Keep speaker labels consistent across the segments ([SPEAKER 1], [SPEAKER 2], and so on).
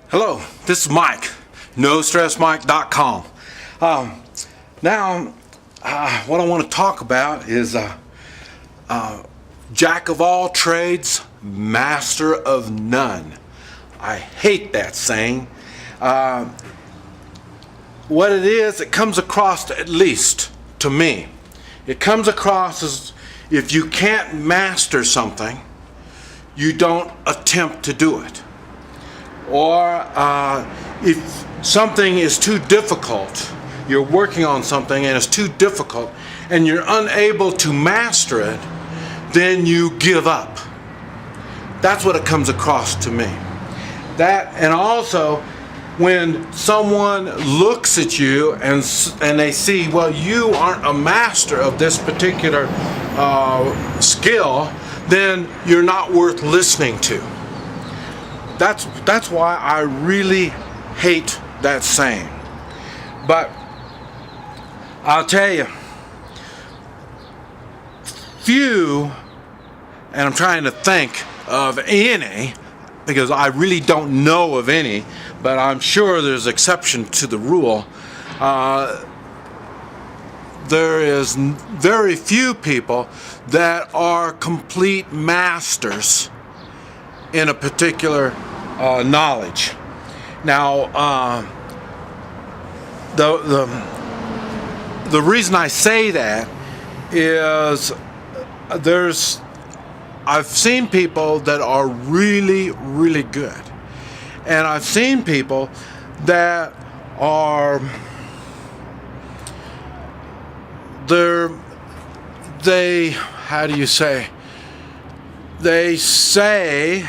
[SPEAKER 1] Hello, this is Mike, NoStressMike.com. Now, what I want to talk about is jack of all trades, master of none. I hate that saying. What it is, it comes across, at least to me, it comes across as if you can't master something, you don't attempt to do it. Or if something is too difficult, you're working on something and it's too difficult and you're unable to master it, then you give up. That's what it comes across to me. That, and also when someone looks at you and they see, well, you aren't a master of this particular skill, then you're not worth listening to. That's why I really hate that saying. But I'll tell you, few, and I'm trying to think of any, because I really don't know of any, but I'm sure there's exception to the rule. There is very few people that are complete masters in a particular knowledge. Now, the reason I say that is I've seen people that are really, really good, and I've seen people that are how do you say? They say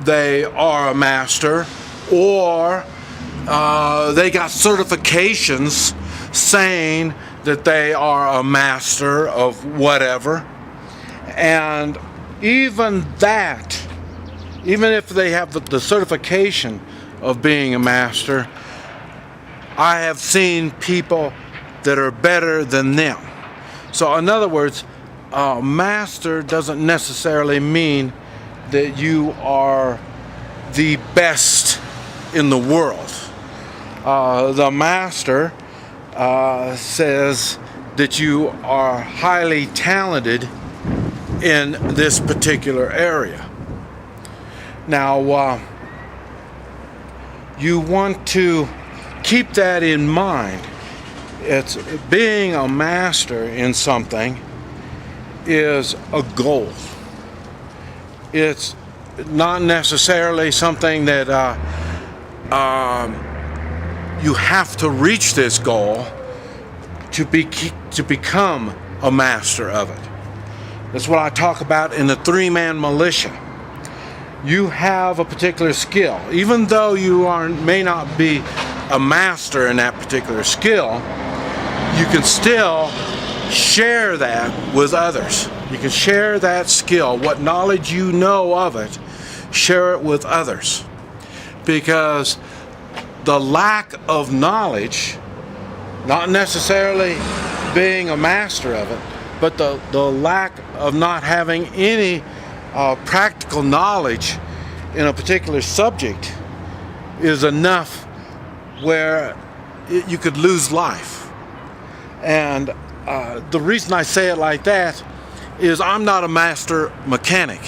[SPEAKER 1] they are a master, or they got certifications saying that they are a master of whatever. And even that, even if they have the certification of being a master, I have seen people that are better than them. So in other words, master doesn't necessarily mean that you are the best in the world. The master says that you are highly talented in this particular area. Now, you want to keep that in mind. It's being a master in something is a goal. It's not necessarily something that you have to reach this goal to become a master of it. That's what I talk about in the three-man militia. You have a particular skill. Even though you may not be a master in that particular skill, you can still share that with others. You can share that skill, what knowledge you know of it, share it with others. Because the lack of knowledge, not necessarily being a master of it, but the lack of not having any practical knowledge in a particular subject is enough where you could lose life. And the reason I say it like that is I'm not a master mechanic,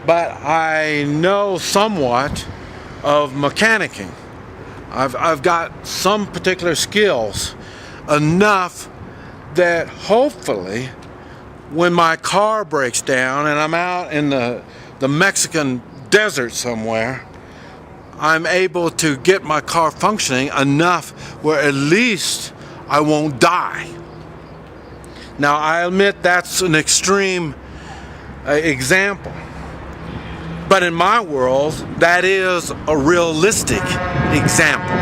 [SPEAKER 1] but I know somewhat of mechanicking. I've got some particular skills, enough that hopefully when my car breaks down and I'm out in the Mexican desert somewhere, I'm able to get my car functioning enough where at least I won't die. Now, I admit that's an extreme example, but in my world, that is a realistic example.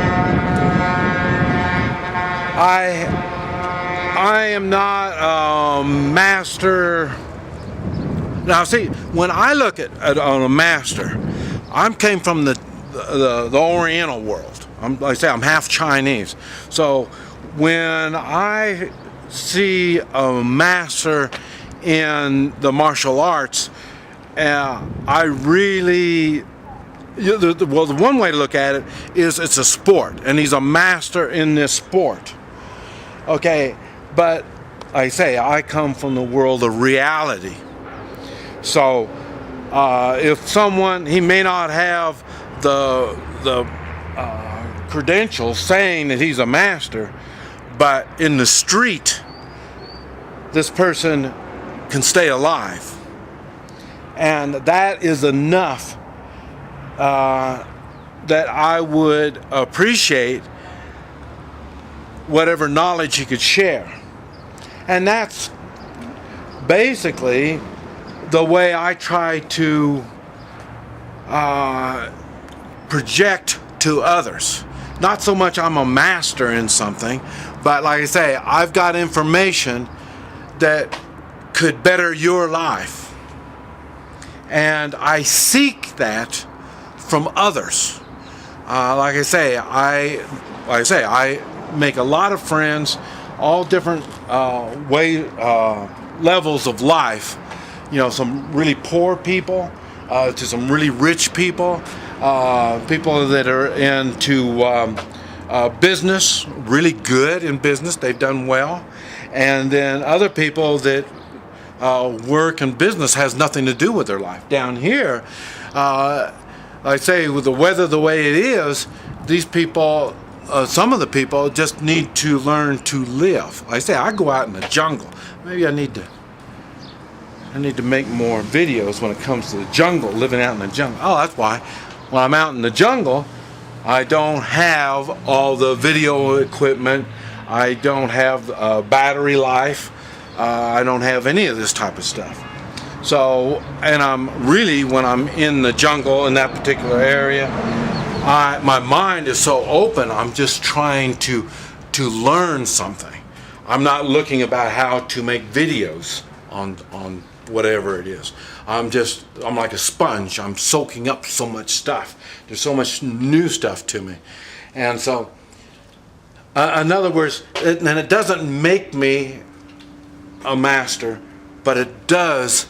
[SPEAKER 1] I am not a master. Now, see, when I look at a master, I came from the Oriental world. Like I say, I'm half Chinese. So when I see a master in the martial arts, I really well, the one way to look at it is it's a sport, and he's a master in this sport. Okay, but like I say, I come from the world of reality. So if someone, he may not have the credentials saying that he's a master, but in the street, this person can stay alive. And that is enough that I would appreciate whatever knowledge he could share. And that's basically the way I try to project to others. Not so much I'm a master in something, but like I say, I've got information that could better your life. And I seek that from others. Like I say, I make a lot of friends, all different levels of life. You know, some really poor people to some really rich people, people that are into business, really good in business, they've done well, and then other people that work and business has nothing to do with their life. Down here, I say with the weather the way it is, these people, some of the people just need to learn to live. Like I say, I go out in the jungle. Maybe I need to make more videos when it comes to the jungle, living out in the jungle. Oh, that's why when I'm out in the jungle, I don't have all the video equipment. I don't have battery life. I don't have any of this type of stuff. So, and I'm really, when I'm in the jungle in that particular area, my mind is so open. I'm just trying to learn something. I'm not looking about how to make videos on whatever it is. I'm like a sponge. I'm soaking up so much stuff. There's so much new stuff to me. And so, in other words, and it doesn't make me a master, but it does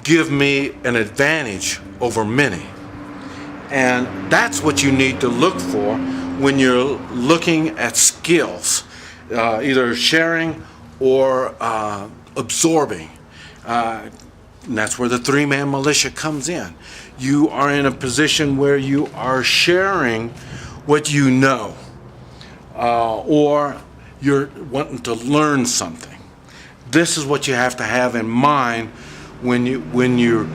[SPEAKER 1] give me an advantage over many. And that's what you need to look for when you're looking at skills, either sharing or absorbing. And that's where the three-man militia comes in. You are in a position where you are sharing what you know, or you're wanting to learn something. This is what you have to have in mind when you're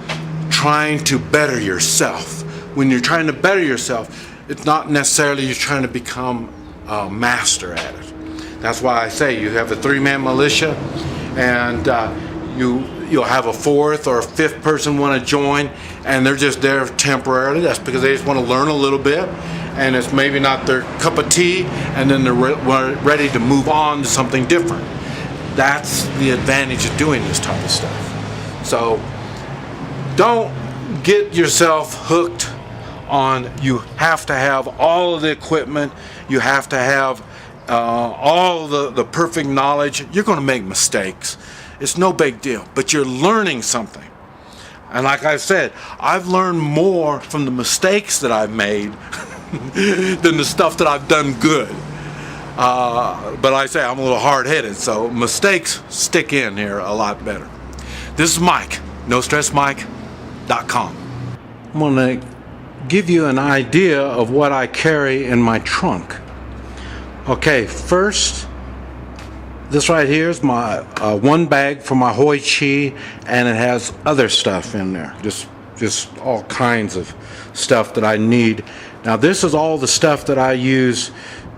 [SPEAKER 1] trying to better yourself. When you're trying to better yourself, it's not necessarily you're trying to become a master at it. That's why I say you have a three-man militia, and you'll have a fourth or a fifth person want to join, and they're just there temporarily. That's because they just want to learn a little bit, and it's maybe not their cup of tea, and then they're ready to move on to something different. That's the advantage of doing this type of stuff. So don't get yourself hooked on you have to have all of the equipment, you have to have all the perfect knowledge. You're going to make mistakes. It's no big deal, but you're learning something. And like I said, I've learned more from the mistakes that I've made than the stuff that I've done good. But I say I'm a little hard-headed, so mistakes stick in here a lot better. This is Mike, NoStressMike.com. I'm going to give you an idea of what I carry in my trunk. Okay, first, this right here is my one bag for my Hoi Chi, and it has other stuff in there, just all kinds of stuff that I need. Now this is all the stuff that I use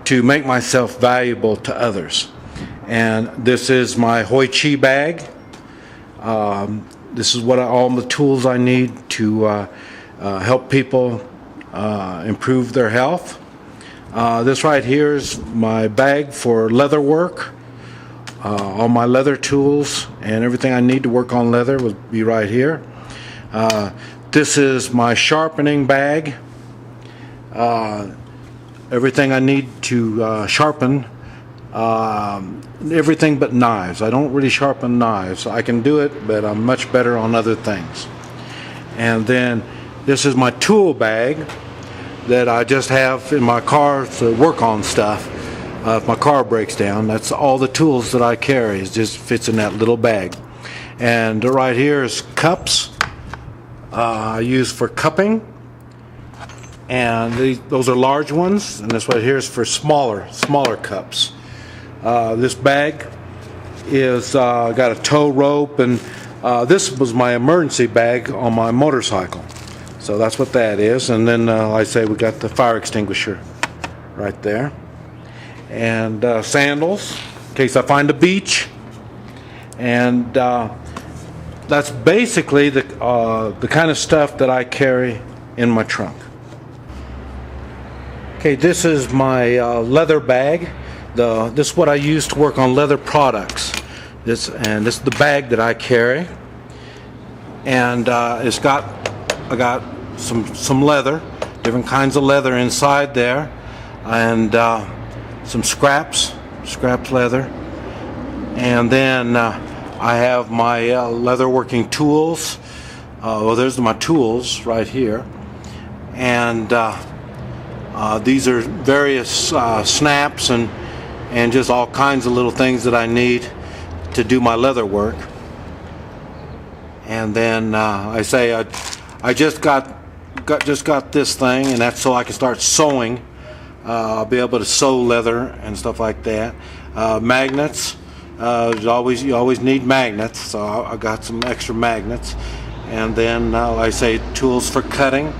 [SPEAKER 1] to make myself valuable to others. And this is my Hoi Chi bag. This is all the tools I need to help people improve their health. This right here is my bag for leather work. All my leather tools and everything I need to work on leather will be right here. This is my sharpening bag. Everything I need to sharpen, everything but knives. I don't really sharpen knives. I can do it, but I'm much better on other things. And then this is my tool bag. that I just have in my car to work on stuff. If my car breaks down, that's all the tools that I carry. It just fits in that little bag. And right here is cups I use for cupping, and those are large ones, and this right here is for smaller cups. This bag is got a tow rope, and this was my emergency bag on my motorcycle. So that's what that is. And then like I say, we got the fire extinguisher right there, and sandals in case I find a beach. And that's basically the kind of stuff that I carry in my trunk. Okay, this is my leather bag. This is what I use to work on leather products. This is the bag that I carry, and I got some leather, different kinds of leather inside there, and some scrap leather, and then I have my leather working tools. Well, there's my tools right here, and these are various snaps and just all kinds of little things that I need to do my leather work. And then I just got this thing, and that's so I can start sewing. I'll be able to sew leather and stuff like that. Magnets. You always need magnets, so I got some extra magnets. And then tools for cutting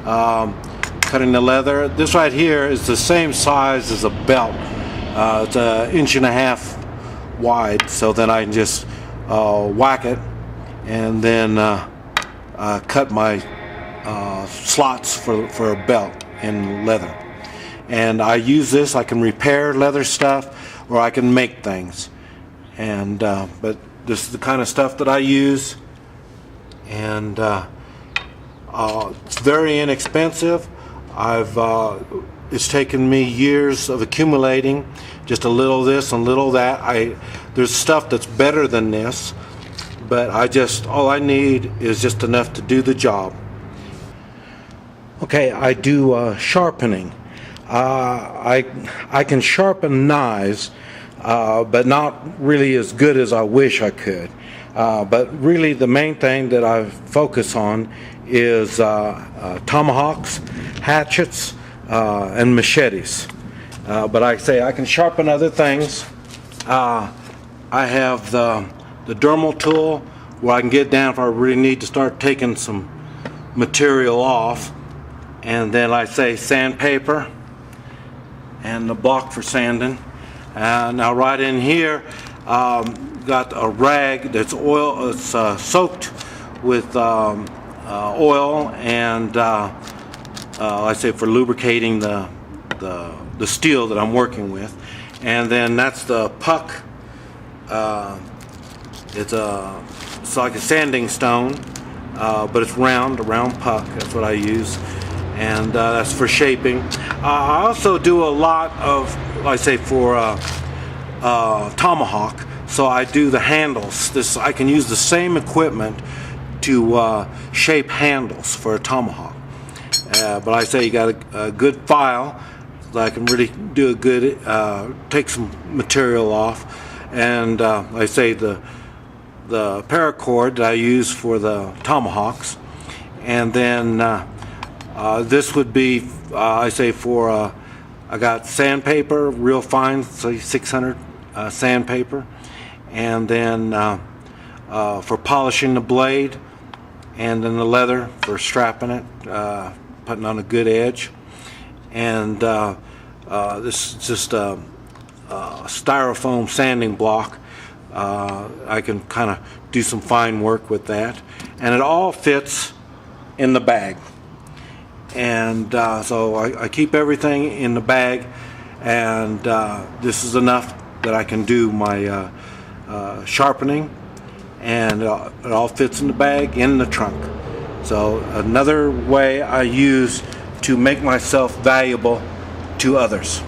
[SPEAKER 1] the leather. This right here is the same size as a belt. It's 1.5 inches wide, so then I can just whack it and then cut my slots for a belt in leather. And I use this. I can repair leather stuff, or I can make things. And but this is the kind of stuff that I use, and it's very inexpensive. It's taken me years of accumulating just a little this and little that. There's stuff that's better than this, but all I need is just enough to do the job. Okay, I do sharpening. I can sharpen knives, but not really as good as I wish I could. But really the main thing that I focus on is tomahawks, hatchets, and machetes. But I can sharpen other things. I have the dermal tool where I can get down if I really need to start taking some material off. And then sandpaper and the block for sanding. Now right in here, got a rag that's soaked with oil and for lubricating the steel that I'm working with. And then that's the puck. It's like a sanding stone, but it's round, a round puck. That's what I use, and that's for shaping. I also do a lot of, for tomahawk. So I do the handles. I can use the same equipment to shape handles for a tomahawk. But you got a good file so I can really do a good, take some material off. And the paracord that I use for the tomahawks. And then this would be, I got sandpaper, real fine, 600 sandpaper. And then for polishing the blade, and then the leather for strapping it, putting on a good edge. And this is just a styrofoam sanding block. I can kind of do some fine work with that, and it all fits in the bag. And so I keep everything in the bag, and this is enough that I can do my sharpening, and it all fits in the bag, in the trunk. So another way I use to make myself valuable to others.